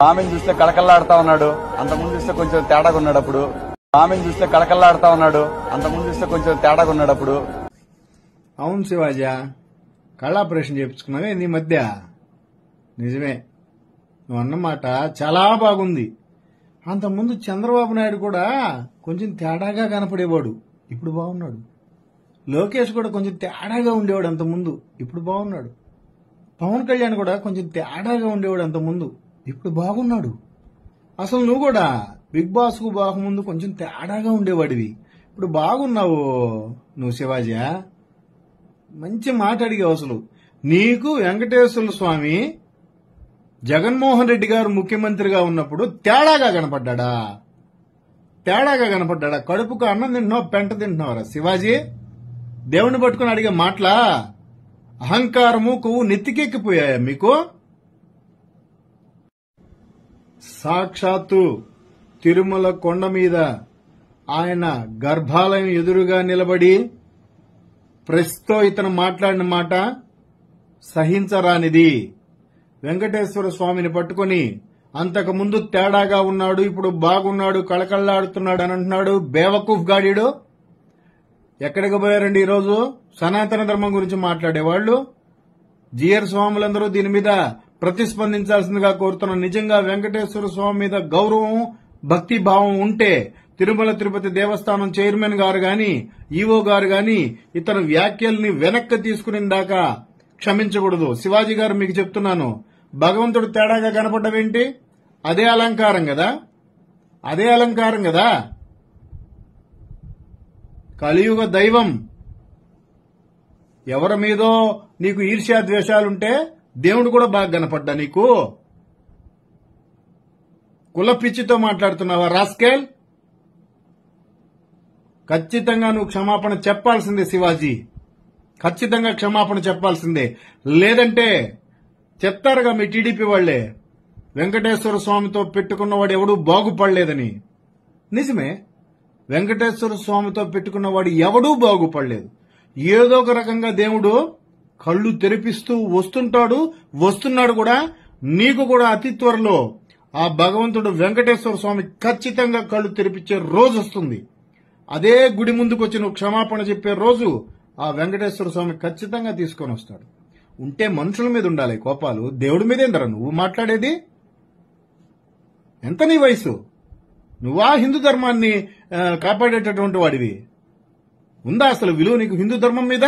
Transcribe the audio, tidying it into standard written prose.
ఆమెను చూస్తే కళకళలాడుతా ఉన్నాడు, అంతకుముందు చూస్తే కొంచెం తేడాగా ఉన్నాడు. అప్పుడు ఆమెను చూస్తే కళకళలాడుతా ఉన్నాడు, అంతకుముందు చూస్తే కొంచెం తేడాగా ఉన్నాడు. అప్పుడు అవును శివాజీ, కళ్ళాపరేషన్ చేయించుకున్నావే నీ మధ్య. నిజమే, నువ్వు అన్నమాట చాలా బాగుంది. అంతకుముందు చంద్రబాబు నాయుడు కూడా కొంచెం తేడాగా కనపడేవాడు, ఇప్పుడు బాగున్నాడు. లోకేష్ కూడా కొంచెం తేడాగా ఉండేవాడు అంతకుముందు, ఇప్పుడు బాగున్నాడు. పవన్ కళ్యాణ్ కూడా కొంచెం తేడాగా ఉండేవాడు అంతకుముందు, ఇప్పుడు బాగున్నాడు. అసలు నువ్వు కూడా బిగ్ బాస్ కు బాగుముందు కొంచెం తేడాగా ఉండేవాడివి, ఇప్పుడు బాగున్నావు. నువ్వు శివాజీ మంచి మాట అడిగావు. అసలు నీకు వెంకటేశ్వర స్వామి జగన్మోహన్ రెడ్డి గారు ముఖ్యమంత్రిగా ఉన్నప్పుడు తేడాగా కనపడ్డా? తేడాగా కనపడ్డా? కడుపుకు అన్నం తింటున్నావు, పెంట తింటున్నావురా శివాజీ? దేవుణ్ణి పట్టుకుని అడిగే మాటలా? అహంకారము కొవ్వు నెత్తికెక్కిపోయాయా మీకు? సాక్షాత్తు తిరుమల కొండ మీద ఆయన గర్భాలయం ఎదురుగా నిలబడి ప్రెస్తో ఇతను మాట్లాడిన మాట సహించరానిది. వెంకటేశ్వర స్వామిని పట్టుకుని అంతకు ముందు తేడాగా ఉన్నాడు, ఇప్పుడు బాగున్నాడు, కళకళలాడుతున్నాడు అని అంటున్నాడు. బేవకూఫ్ గాడీడు. ఎక్కడికి పోయారండి ఈరోజు సనాతన ధర్మం గురించి మాట్లాడేవాళ్లు? జిఆర్ స్వాములందరూ దీని మీద ప్రతిస్పందించాల్సిందిగా కోరుతున్న. నిజంగా వెంకటేశ్వర స్వామి మీద గౌరవం, భక్తి భావం ఉంటే తిరుమల తిరుపతి దేవస్థానం చైర్మన్ గారు గాని, ఈవో గారు గాని ఇతను వ్యాఖ్యల్ని వెనక్కి తీసుకుని దాకా క్షమించకూడదు. శివాజీ గారు మీకు చెప్తున్నాను, భగవంతుడు తేడాగా కనపడ్డవేంటి? అదే అలంకారం కదా, అదే అలంకారం కదా. కలియుగ దైవం. ఎవరి మీదో నీకు ఈర్ష్యా ద్వేషాలుంటే దేవుడు కూడా బాగా కనపడ్డా నీకు? కుల పిచ్చితో మాట్లాడుతున్నావా రాస్కేల్? ఖచ్చితంగా నువ్వు క్షమాపణ చెప్పాల్సిందే శివాజీ, ఖచ్చితంగా క్షమాపణ చెప్పాల్సిందే. లేదంటే చెప్తారుగా మీ టీడీపీ వాళ్లే, వెంకటేశ్వర స్వామితో పెట్టుకున్నవాడు ఎవడూ బాగుపడలేదని. నిజమే, వెంకటేశ్వర స్వామితో పెట్టుకున్నవాడు ఎవడూ బాగుపడలేదు. ఏదో ఒక రకంగా దేవుడు కళ్ళు తెరిపిస్తూ వస్తుంటాడు, వస్తున్నాడు కూడా. నీకు కూడా అతి త్వరలో ఆ భగవంతుడు వెంకటేశ్వర స్వామి ఖచ్చితంగా కళ్ళు తెరిపించే రోజు వస్తుంది. అదే గుడి ముందుకు వచ్చి నువ్వు క్షమాపణ చెప్పే రోజు ఆ వెంకటేశ్వర స్వామి ఖచ్చితంగా తీసుకొని వస్తాడు. ఉంటే మనుషుల మీద ఉండాలి కోపాలు, దేవుడి మీదేందరా నువ్వు మాట్లాడేది? ఎంత నీ వయసు? నువ్వా హిందూ ధర్మాన్ని కాపాడేటటువంటి వాడివి? ఉందా అసలు విలువ నీకు హిందూ ధర్మం మీద?